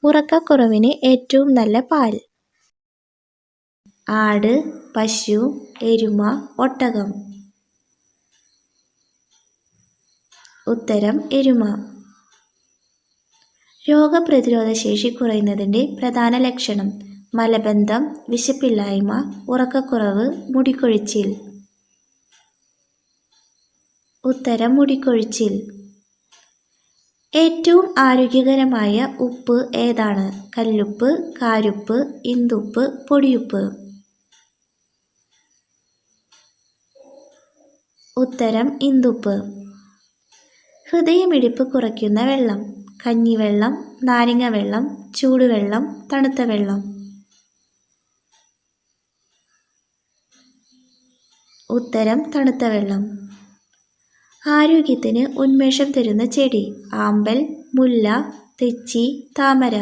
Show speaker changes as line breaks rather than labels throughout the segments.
ഉറക്കക്കുറവിന് ഏറ്റവും നല്ല പാൽ. ആട്, പശു, എരുമ, ഒട്ടകം. ഉത്തരം എരുമ. രോഗപ്രതിരോധ ശേഷി കുറയുന്നതിൻ്റെ പ്രധാന ലക്ഷണം: മലബന്ധം, വിശപ്പില്ലായ്മ, ഉറക്കക്കുറവ്, മുടികൊഴിച്ചിൽ. ഉത്തരം മുടികൊഴിച്ചിൽ. ഏറ്റവും ആരോഗ്യകരമായ ഉപ്പ് ഏതാണ്? കല്ലുപ്പ്, കാരുപ്പ്, ഇന്ദുപ്പ്, പൊടിയുപ്പ്. ഉത്തരം ഇന്ദുപ്പ്. ഹൃദയമിടിപ്പ് കുറയ്ക്കുന്ന വെള്ളം: കഞ്ഞിവെള്ളം, നാരങ്ങാവെള്ളം, ചൂടുവെള്ളം, തണുത്ത വെള്ളം. ഉത്തരം തണുത്ത വെള്ളം. ആരോഗ്യത്തിന് ഉന്മേഷം തരുന്ന ചെടി: ആമ്പൽ, മുല്ല, തെച്ചി, താമര.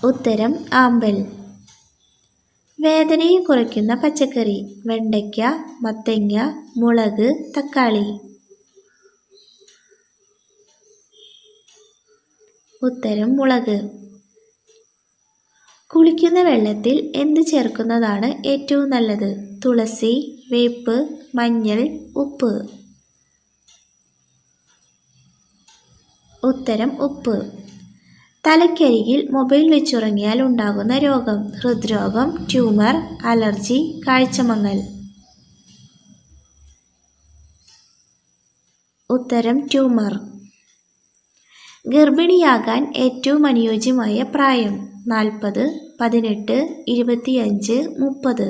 ഉത്തരം ആമ്പൽ. വേദനയെ കുറയ്ക്കുന്ന പച്ചക്കറി: വെണ്ടയ്ക്ക, മത്തങ്ങ, മുളക്, തക്കാളി. ഉത്തരം മുളക്. കുളിക്കുന്ന വെള്ളത്തിൽ എന്ത് ചേർക്കുന്നതാണ് ഏറ്റവും നല്ലത്? തുളസി, വേപ്പ്, മഞ്ഞൾ, ഉപ്പ്. ഉത്തരം ഉപ്പ്. തലയ്ക്കരികിൽ മൊബൈൽ വെച്ചുറങ്ങിയാൽ ഉണ്ടാകുന്ന രോഗം: ഹൃദ്രോഗം, ട്യൂമർ, അലർജി, കാഴ്ചമങ്ങൽ. ഉത്തരം ട്യൂമർ. ഗർഭിണിയാകാൻ ഏറ്റവും അനുയോജ്യമായ പ്രായം: 40, 18, 25, 30.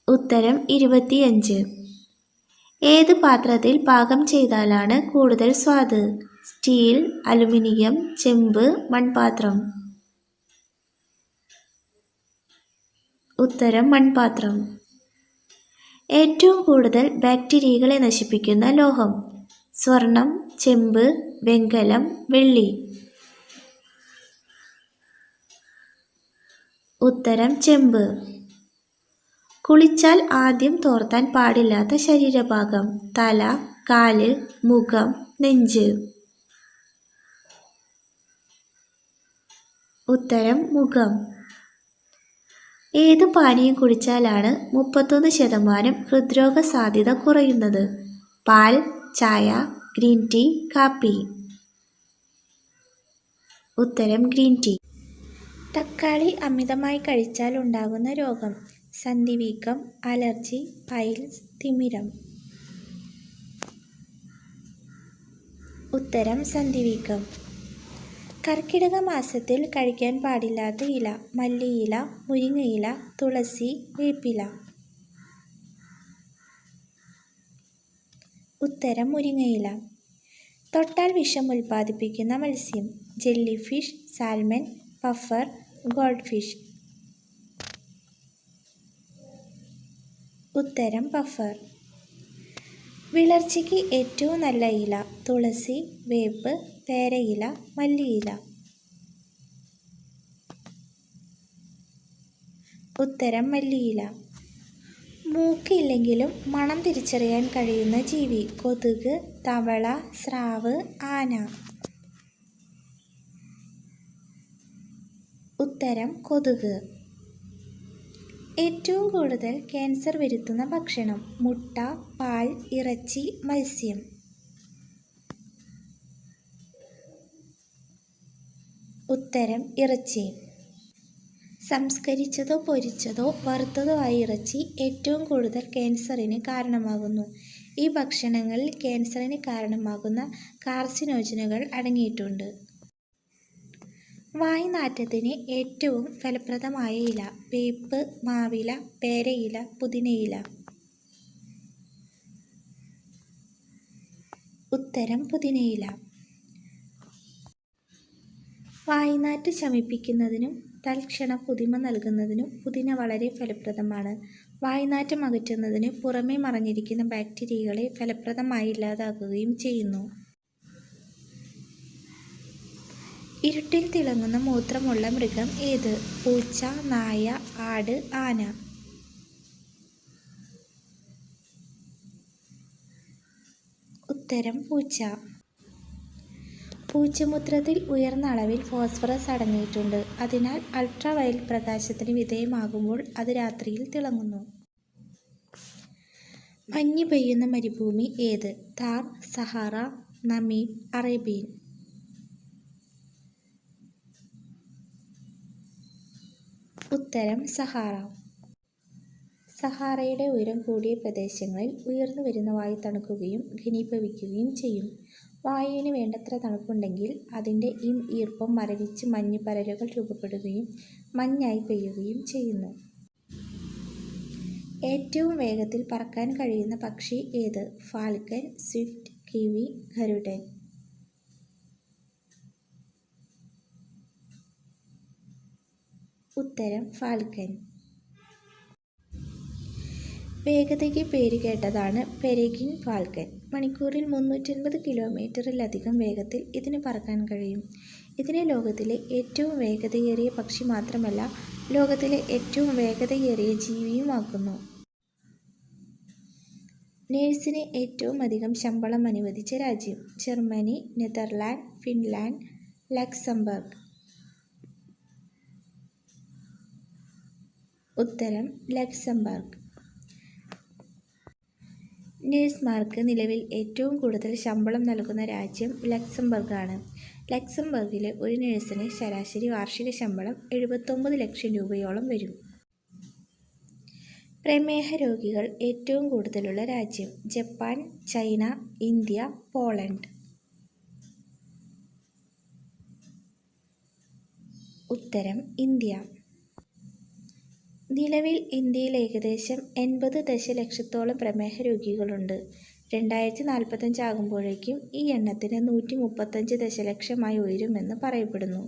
ഉത്തരം 25. ഏത് പാത്രത്തിൽ പാകം ചെയ്താലാണ് കൂടുതൽ സ്വാദ്? സ്റ്റീൽ, അലുമിനിയം, ചെമ്പ്, മൺപാത്രം. ഉത്തരം മൺപാത്രം. ഏറ്റവും കൂടുതൽ ബാക്ടീരിയകളെ നശിപ്പിക്കുന്ന ലോഹം: സ്വർണം, ചെമ്പ്, വെങ്കലം, വെള്ളി. ഉത്തരം ചെമ്പ്. കുളിച്ചാൽ ആദ്യം തോർത്താൻ പാടില്ലാത്ത ശരീരഭാഗം: തല, കാല്, മുഖം, നെഞ്ച്. ഉത്തരം മുഖം. ഏത് പാനീയം കുടിച്ചാലാണ് 31% ഹൃദ്രോഗ സാധ്യത കുറയുന്നത്? പാൽ, ചായ, ഗ്രീൻ ടീ, കാപ്പി. ഉത്തരം ഗ്രീൻ ടീ. തക്കാളി അമിതമായി കഴിച്ചാൽ ഉണ്ടാകുന്ന രോഗം: സന്ധിവീക്കം, അലർജി, പൈൽസ്, തിമിരം. ഉത്തരം സന്ധിവീക്കം. കർക്കിടക മാസത്തിൽ കഴിക്കാൻ പാടില്ലാത്ത ഇല: മല്ലിയില, മുരിങ്ങയില, തുളസി, വേപ്പില. ഉത്തരം മുരിങ്ങയില. തൊട്ടാൽ വിഷം ഉൽപ്പാദിപ്പിക്കുന്ന മത്സ്യം: jelly fish, salmon, puffer, gold fish. ഉത്തരം പഫർ. വിളർച്ചയ്ക്ക് ഏറ്റവും നല്ല ഇല: തുളസി, വേപ്പ്, പേരയില, മല്ലിയില. ഉത്തരം മല്ലിയില. മൂക്ക് ഇല്ലെങ്കിലും മണം തിരിച്ചറിയാൻ കഴിയുന്ന ജീവി: കൊതുക്, തവള, സ്രാവ്, ആന. ഉത്തരം കൊതുക്. ഏറ്റവും കൂടുതൽ ക്യാൻസർ വരുത്തുന്ന ഭക്ഷണം: മുട്ട, പാൽ, ഇറച്ചി, മത്സ്യം. ഉത്തരം ഇറച്ചി. സംസ്കരിച്ചതോ പൊരിച്ചതോ വറുത്തതോ ആയ ഇറച്ചി ഏറ്റവും കൂടുതൽ ക്യാൻസറിന് കാരണമാകുന്നു. ഈ ഭക്ഷണങ്ങളിൽ ക്യാൻസറിന് കാരണമാകുന്ന കാർസിനോജനുകൾ അടങ്ങിയിട്ടുണ്ട്. വായ്നാറ്റത്തിന് ഏറ്റവും ഫലപ്രദമായ ഇല: വേപ്പ്, മാവില, പേരയില, പുതിനയില. ഉത്തരം പുതിനയില. വായ്നാറ്റ് ശമിപ്പിക്കുന്നതിനും തൽക്ഷണ പുതുമ നൽകുന്നതിനും പുതിന വളരെ ഫലപ്രദമാണ്. വായ്നാറ്റം അകറ്റുന്നതിന് പുറമേ മറഞ്ഞിരിക്കുന്ന ബാക്ടീരിയകളെ ഫലപ്രദമായി ഇല്ലാതാക്കുകയും ചെയ്യുന്നു. ഇരുട്ടിൽ തിളങ്ങുന്ന മൂത്രമുള്ള മൃഗം ഏത്? പൂച്ച, നായ, ആട്, ആന. ഉത്തരം പൂച്ച. പൂച്ചമൂത്രത്തിൽ ഉയർന്ന അളവിൽ ഫോസ്ഫറസ് അടങ്ങിയിട്ടുണ്ട്. അതിനാൽ അൾട്രാവയലറ്റ് പ്രകാശത്തിന് വിധേയമാകുമ്പോൾ അത് രാത്രിയിൽ തിളങ്ങുന്നു. മഞ്ഞ് പെയ്യുന്ന മരുഭൂമി ഏത്? Thar, Sahara, Namib, Arabian. ഉത്തരം സഹാറ. സഹാറയുടെ ഉയരം കൂടിയ പ്രദേശങ്ങളിൽ ഉയർന്നു വരുന്ന വായു തണുക്കുകയും ഘനീഭവിക്കുകയും ചെയ്യും. വായുവിന് വേണ്ടത്ര തണുപ്പുണ്ടെങ്കിൽ അതിൻ്റെ ഈർപ്പം മരവിച്ച് മഞ്ഞ് പരലുകൾ രൂപപ്പെടുകയും മഞ്ഞായി പെയ്യുകയും ചെയ്യുന്നു. ഏറ്റവും വേഗത്തിൽ പറക്കാൻ കഴിയുന്ന പക്ഷി ഏത്? ഫാൽക്കൺ, സ്വിഫ്റ്റ്, കിവി, ഗരുഡൻ. ഉത്തരം ഫാൽക്കൺ. വേഗതയ്ക്ക് പേരുകേട്ടതാണ് പെരേഗ്വിൻ ഫാൽക്കൺ. മണിക്കൂറിൽ 350 കിലോമീറ്ററിലധികം വേഗത്തിൽ ഇതിന് പറക്കാൻ കഴിയും. ഇതിനെ ലോകത്തിലെ ഏറ്റവും വേഗതയേറിയ പക്ഷി മാത്രമല്ല, ലോകത്തിലെ ഏറ്റവും വേഗതയേറിയ ജീവിയുമാക്കുന്നു. നേഴ്സിന് ഏറ്റവും അധികം ശമ്പളം അനുവദിച്ച രാജ്യം? Germany, Netherland, Finland, Luxembourg. ഉത്തരം ലക്സംബർഗ്. നേഴ്സുമാർക്ക് നിലവിൽ ഏറ്റവും കൂടുതൽ ശമ്പളം നൽകുന്ന രാജ്യം ലക്സംബർഗ് ആണ്. ലക്സംബർഗിലെ ഒരു നേഴ്സിന് ശരാശരി വാർഷിക ശമ്പളം 79 ലക്ഷം രൂപയോളം വരും. പ്രമേഹ രോഗികൾ ഏറ്റവും കൂടുതലുള്ള രാജ്യം? Japan, China, India, Poland. ഉത്തരം ഇന്ത്യ. നിലവിൽ ഇന്ത്യയിൽ ഏകദേശം 80 ദശലക്ഷത്തോളം പ്രമേഹ രോഗികളുണ്ട്. 2045 ആകുമ്പോഴേക്കും ഈ എണ്ണത്തിന് 135 ദശലക്ഷമായി ഉയരുമെന്ന് പറയപ്പെടുന്നു.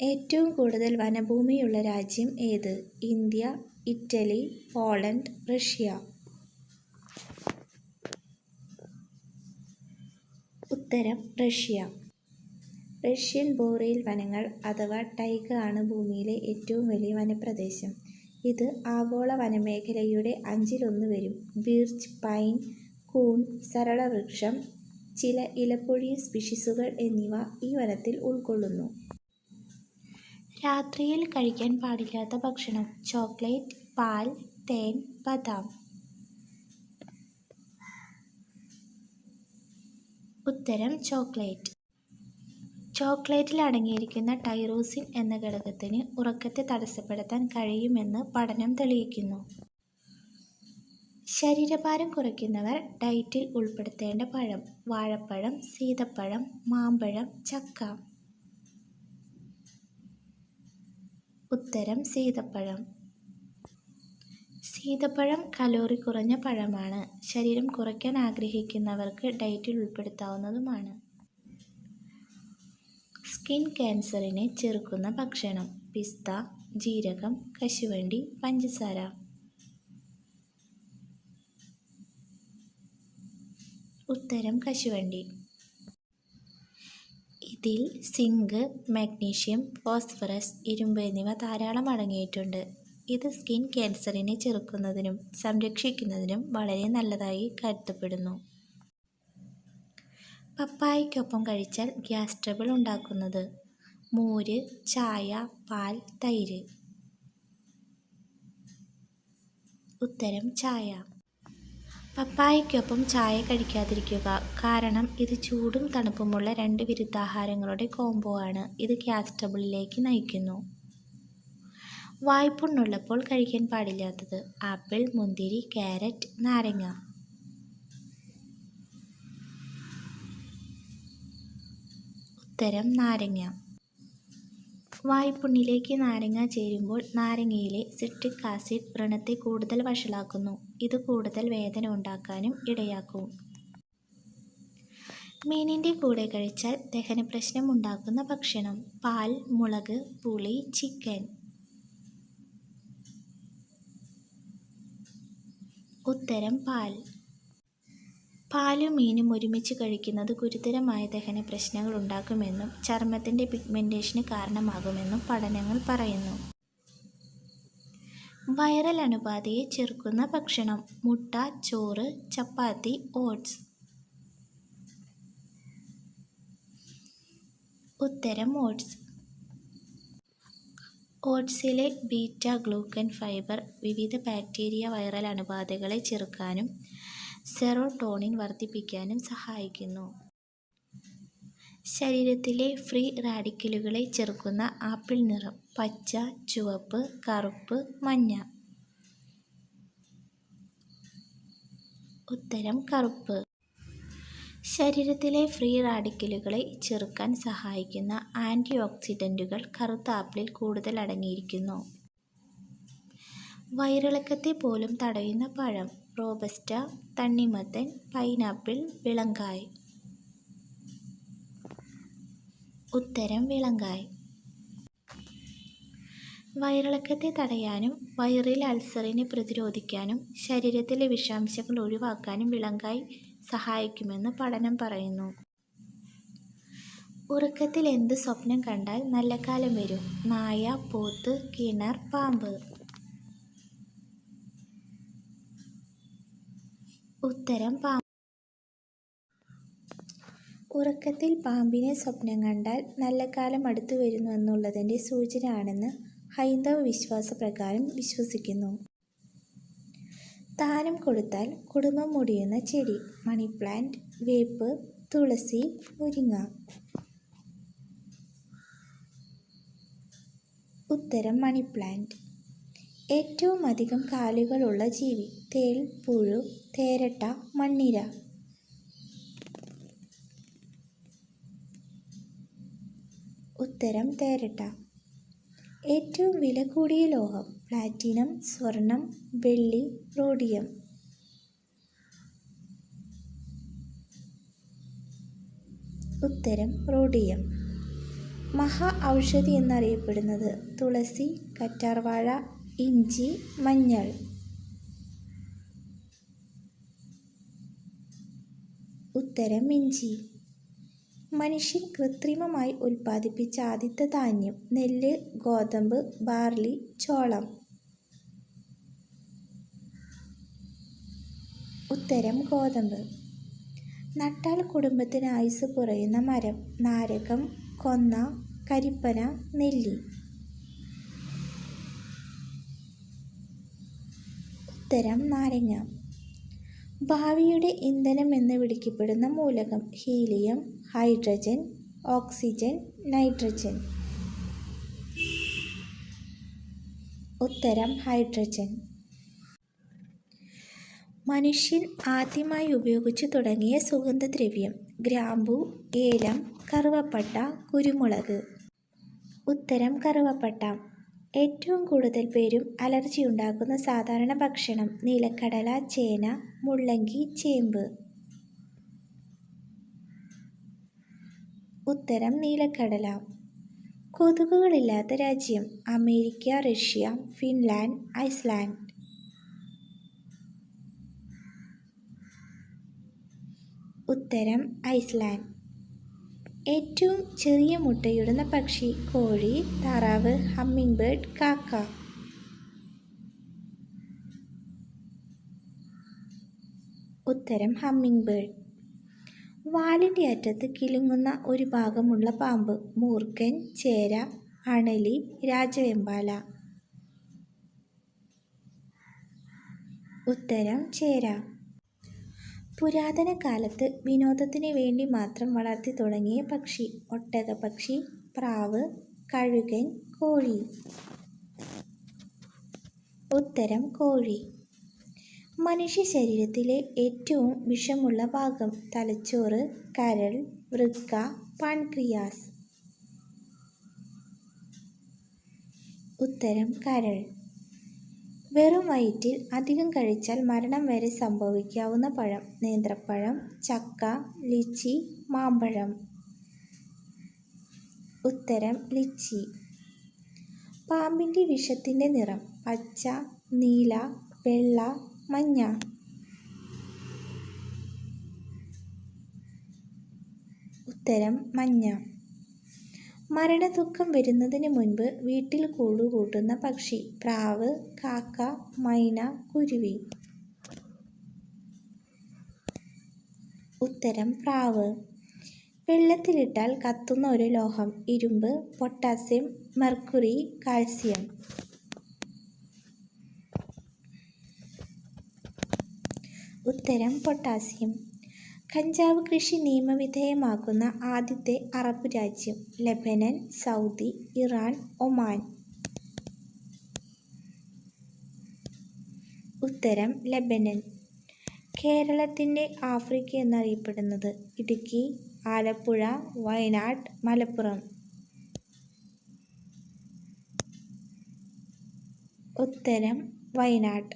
ഏറ്റവും കൂടുതൽ വനഭൂമിയുള്ള രാജ്യം ഏത്? India, Italy, Poland, Russia. ഉത്തരം റഷ്യ. റഷ്യൻ ബോറിയൽ വനങ്ങൾ അഥവാ ടൈഗ ആണ് ഭൂമിയിലെ ഏറ്റവും വലിയ വനപ്രദേശം. ഇത് ആഗോള വനമേഖലയുടെ 1/5 വരും. ബീർച്ച്, പൈൻ, കൂൺ, സരളവൃക്ഷം, ചില ഇലപ്പൊഴിയ സ്പീഷീസുകൾ എന്നിവ ഈ വനത്തിൽ ഉൾക്കൊള്ളുന്നു. രാത്രിയിൽ കഴിക്കാൻ പാടില്ലാത്ത ഭക്ഷണം? ചോക്ലേറ്റ്, പാൽ, തേൻ, ബദാം. ഉത്തരം ചോക്ലേറ്റ്. ചോക്ലേറ്റിൽ അടങ്ങിയിരിക്കുന്ന ടൈറോസിൻ എന്ന ഘടകത്തിന് ഉറക്കത്തെ തടസ്സപ്പെടുത്താൻ കഴിയുമെന്ന് പഠനം തെളിയിക്കുന്നു. ശരീരഭാരം കുറയ്ക്കുന്നവർ ഡയറ്റിൽ ഉൾപ്പെടുത്തേണ്ട പഴം? വാഴപ്പഴം, സീതപ്പഴം, മാമ്പഴം, ചക്ക. ഉത്തരം സീതപ്പഴം. സീതപ്പഴം കലോറി കുറഞ്ഞ പഴമാണ്. ശരീരം കുറയ്ക്കാൻ ആഗ്രഹിക്കുന്നവർക്ക് ഡയറ്റിൽ ഉൾപ്പെടുത്താവുന്നതുമാണ്. സ്കിൻ ക്യാൻസറിനെ ചെറുക്കുന്ന ഭക്ഷണം? പിസ്ത, ജീരകം, കശുവണ്ടി, പഞ്ചസാര. ഉത്തരം കശുവണ്ടി. ഇതിൽ സിങ്ക്, മാഗ്നീഷ്യം, ഫോസ്ഫറസ്, ഇരുമ്പ് എന്നിവ ധാരാളം അടങ്ങിയിട്ടുണ്ട്. ഇത് സ്കിൻ ക്യാൻസറിനെ ചെറുക്കുന്നതിനും സംരക്ഷിക്കുന്നതിനും വളരെ നല്ലതായി കരുതപ്പെടുന്നു. പപ്പായയ്ക്കൊപ്പം കഴിച്ചാൽ ഗ്യാസ് ട്രബിൾ ഉണ്ടാക്കുന്നത്? മോര്, ചായ, പാൽ, തൈര്. ഉത്തരം ചായ. പപ്പായയ്ക്കൊപ്പം ചായ കഴിക്കാതിരിക്കുക. കാരണം ഇത് ചൂടും തണുപ്പുമുള്ള 2 വിരുദ്ധാഹാരങ്ങളുടെ കോംബോ ആണ്. ഇത് ഗ്യാസ് ട്രബിളിലേക്ക് നയിക്കുന്നു. വായ്പുണ്ണുള്ളപ്പോൾ കഴിക്കാൻ പാടില്ലാത്തത്? ആപ്പിൾ, മുന്തിരി, ക്യാരറ്റ്, നാരങ്ങ. ഉത്തരം നാരങ്ങ. വായ്പുണ്ണിലേക്ക് നാരങ്ങ ചേരുമ്പോൾ നാരങ്ങയിലെ സിട്രിക് ആസിഡ് വ്രണത്തെ കൂടുതൽ വഷളാക്കുന്നു. ഇത് കൂടുതൽ വേദന ഉണ്ടാക്കാനും ഇടയാക്കും. മീനിൻ്റെ കൂടെ കഴിച്ചാൽ ദഹനപ്രശ്നം ഉണ്ടാക്കുന്ന ഭക്ഷണം? പാൽ, മുളക്, പുളി, ചിക്കൻ. ഉത്തരം പാൽ. പാലും മീനും ഒരുമിച്ച് കഴിക്കുന്നത് ഗുരുതരമായ ദഹന പ്രശ്നങ്ങൾ ഉണ്ടാക്കുമെന്നും ചർമ്മത്തിൻ്റെ പിഗ്മെൻറ്റേഷന് കാരണമാകുമെന്നും പഠനങ്ങൾ പറയുന്നു. വൈറൽ അണുബാധയെ ചെറുക്കുന്ന ഭക്ഷണം: മുട്ട, ചോറ്, ചപ്പാത്തി, ഓട്സ്. ഉത്തരം ഓട്സ്. ഓട്സിലെ ബീറ്റാ ഗ്ലൂക്കൻ ഫൈബർ വിവിധ ബാക്ടീരിയ വൈറൽ അണുബാധകളെ ചെറുക്കാനും സെറോട്ടോണിൻ വർദ്ധിപ്പിക്കാനും സഹായിക്കുന്നു. ശരീരത്തിലെ ഫ്രീ റാഡിക്കലുകളെ ചെറുക്കുന്ന ആപ്പിൾ നിറം: പച്ച, ചുവപ്പ്, കറുപ്പ്, മഞ്ഞ. ഉത്തരം കറുപ്പ്. ശരീരത്തിലെ ഫ്രീ റാഡിക്കലുകളെ ചെറുക്കാൻ സഹായിക്കുന്ന ആൻറ്റി ഓക്സിഡന്റുകൾ കറുത്ത ആപ്പിളിൽ കൂടുതൽ അടങ്ങിയിരിക്കുന്നു. വയറിളക്കത്തെ പോലും തടയുന്ന പഴം: റോബസ്റ്റ, തണ്ണിമത്തൻ, പൈനാപ്പിൾ, വിളങ്കായ്. ഉത്തരം വിളങ്കായ്. വയറിളക്കത്തെ തടയാനും വയറിൽ അൾസറിനെ പ്രതിരോധിക്കാനും ശരീരത്തിലെ വിഷാംശങ്ങൾ ഒഴിവാക്കാനും വിളങ്കായ് സഹായിക്കുമെന്ന് പഠനം പറയുന്നു. ഉറക്കത്തിൽ എന്ത് സ്വപ്നം കണ്ടാൽ നല്ല കാലം വരും? നായ, പോത്ത്, കിണർ, പാമ്പ്. ഉത്തരം പാമ്പ്. ഉറക്കത്തിൽ പാമ്പിനെ സ്വപ്നം കണ്ടാൽ നല്ല കാലം അടുത്തു വരുന്നു എന്നുള്ളതിൻ്റെ സൂചന ആണെന്ന് ഹൈന്ദവ വിശ്വാസപ്രകാരം വിശ്വസിക്കുന്നു. ദാനം കൊടുത്താൽ കുടുംബം മുടിയുന്ന ചെടി: മണി പ്ലാന്റ്, വേപ്പ്, തുളസി, മുരിങ്ങ. ഉത്തരം മണി പ്ലാന്റ്. ഏറ്റവും അധികം കാലുകളുള്ള ജീവി: തേൾ, പുഴു, തേരട്ട, മണ്ണിര. ഉത്തരം തേരട്ട. ഏറ്റവും വില കൂടിയ ലോഹം: പ്ലാറ്റിനം, സ്വർണം, വെള്ളി, റോഡിയം. ഉത്തരം റോഡിയം. മഹാ ഔഷധി എന്നറിയപ്പെടുന്നത്: തുളസി, കറ്റാർവാഴ, ഇഞ്ചി, മഞ്ഞൾ. ഉത്തരം ഇഞ്ചി. മനുഷ്യൻ കൃത്രിമമായി ഉൽപ്പാദിപ്പിച്ച ആദ്യത്തെ ധാന്യം: നെല്ല്, ഗോതമ്പ്, ബാർലി, ചോളം. ഉത്തരം ഗോതമ്പ്. നട്ടാൽ കുടുംബത്തിന് ആയുസ്സ് കുറയുന്ന മരം: നാരകം, കൊന്ന, കരിപ്പന, നെല്ലി. ഉത്തരം നാരങ്ങ. ഭാവിയുടെ ഇന്ധനം എന്ന് വിളിക്കപ്പെടുന്ന മൂലകം: ഹീലിയം, ഹൈഡ്രജൻ, ഓക്സിജൻ, നൈട്രജൻ. ഉത്തരം ഹൈഡ്രജൻ. മനുഷ്യൻ ആദ്യമായി ഉപയോഗിച്ചു തുടങ്ങിയ സുഗന്ധദ്രവ്യം: ഗ്രാമ്പു, ഏലം, കറുവപ്പട്ട, കുരുമുളക്. ഉത്തരം കറുവപ്പട്ട. ഏറ്റവും കൂടുതൽ പേരും അലർജി ഉണ്ടാക്കുന്ന സാധാരണ ഭക്ഷണം: നിലക്കടല, ചേന, മുള്ളങ്കി, ചേമ്പ്. ഉത്തരം നീലക്കടല. കൊതുകുകളില്ലാത്ത രാജ്യം: അമേരിക്ക, റഷ്യ, ഫിൻലാൻഡ്, ഐസ്ലാൻഡ്. ഉത്തരം ഐസ്ലാൻഡ്. ഏറ്റവും ചെറിയ മുട്ടയിടുന്ന പക്ഷി: കോഴി, താറാവ്, ഹമ്മിങ് ബേർഡ്, കാക്ക. ഉത്തരം ഹമ്മിങ് ബേർഡ്. വാലിൻ്റെ അറ്റത്ത് കിലുങ്ങുന്ന ഒരു ഭാഗമുള്ള പാമ്പ്: മൂർഖൻ, ചേര, അണലി, രാജവെമ്പാല. ഉത്തരം ചേര. പുരാതന കാലത്ത് വിനോദത്തിന് വേണ്ടി മാത്രം വളർത്തി തുടങ്ങിയ പക്ഷി: ഒട്ടകപ്പക്ഷി, പ്രാവ്, കഴുകൻ, കോഴി. ഉത്തരം കോഴി. മനുഷ്യ ശരീരത്തിലെ ഏറ്റവും വിഷമുള്ള ഭാഗം: തലച്ചോറ്, കരൾ, വൃക്ക, പാൻക്രിയാസ്. ഉത്തരം കരൾ. വെറും വയറ്റിൽ അധികം കഴിച്ചാൽ മരണം വരെ സംഭവിക്കാവുന്ന പഴം: നേന്ത്രപ്പഴം, ചക്ക, ലിച്ചി, മാമ്പഴം. ഉത്തരം ലിച്ചി. പാമ്പിൻ്റെ വിഷത്തിൻ്റെ നിറം: പച്ച, നീല, വെള്ള, മഞ്ഞ. ഉത്തരം മഞ്ഞ. മരണദുഃഖം വരുന്നതിന് മുൻപ് വീട്ടിൽ കൂടുകൂട്ടുന്ന പക്ഷി. പ്രാവ്, കാക്ക, മൈന, കുരുവി. ഉത്തരം പ്രാവ്. വെള്ളത്തിലിട്ടാൽ കത്തുന്ന ഒരു ലോഹം. ഇരുമ്പ്, പൊട്ടാസ്യം, മെർക്കുറി, കാൽസ്യം. ഉത്തരം പൊട്ടാസ്യം. കഞ്ചാവ് കൃഷി നിയമവിധേയമാക്കുന്ന ആദ്യത്തെ അറബ് രാജ്യം. Lebanon, Saudi, Iran, Oman. ഉത്തരം ലെബനൻ. കേരളത്തിൻ്റെ ആഫ്രിക്ക എന്നറിയപ്പെടുന്നത്. ഇടുക്കി, ആലപ്പുഴ, വയനാട്, മലപ്പുറം. ഉത്തരം വയനാട്.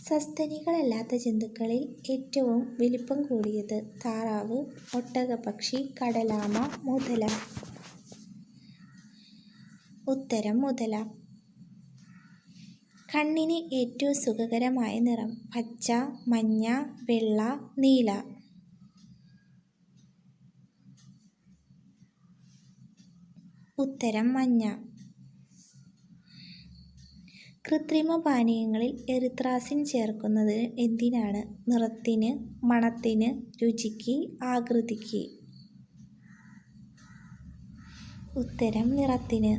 സസ്തനികളല്ലാത്ത ജന്തുക്കളിൽ ഏറ്റവും വലിപ്പം കൂടിയത്. താറാവ്, ഒട്ടകപ്പക്ഷി, കടലാമ, മുതല. ഉത്തരം മുതല. കണ്ണിന് ഏറ്റവും സുഖകരമായ നിറം. പച്ച, മഞ്ഞ, വെള്ള, നീല. ഉത്തരം മഞ്ഞ. കൃത്രിമ പാനീയങ്ങളിൽ എറിത്രാസിൻ ചേർക്കുന്നത് എന്തിനാണ്? നിറത്തിന്, മണത്തിന്, രുചിക്ക്, ആകൃതിക്ക്. ഉത്തരം നിറത്തിന്.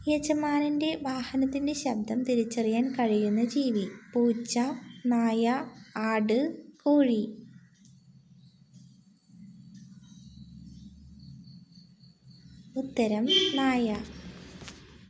യജമാനൻ്റെ വാഹനത്തിൻ്റെ ശബ്ദം തിരിച്ചറിയാൻ കഴിയുന്ന ജീവി. പൂച്ച, നായ, ആട്, കോഴി. ഉത്തരം നായ.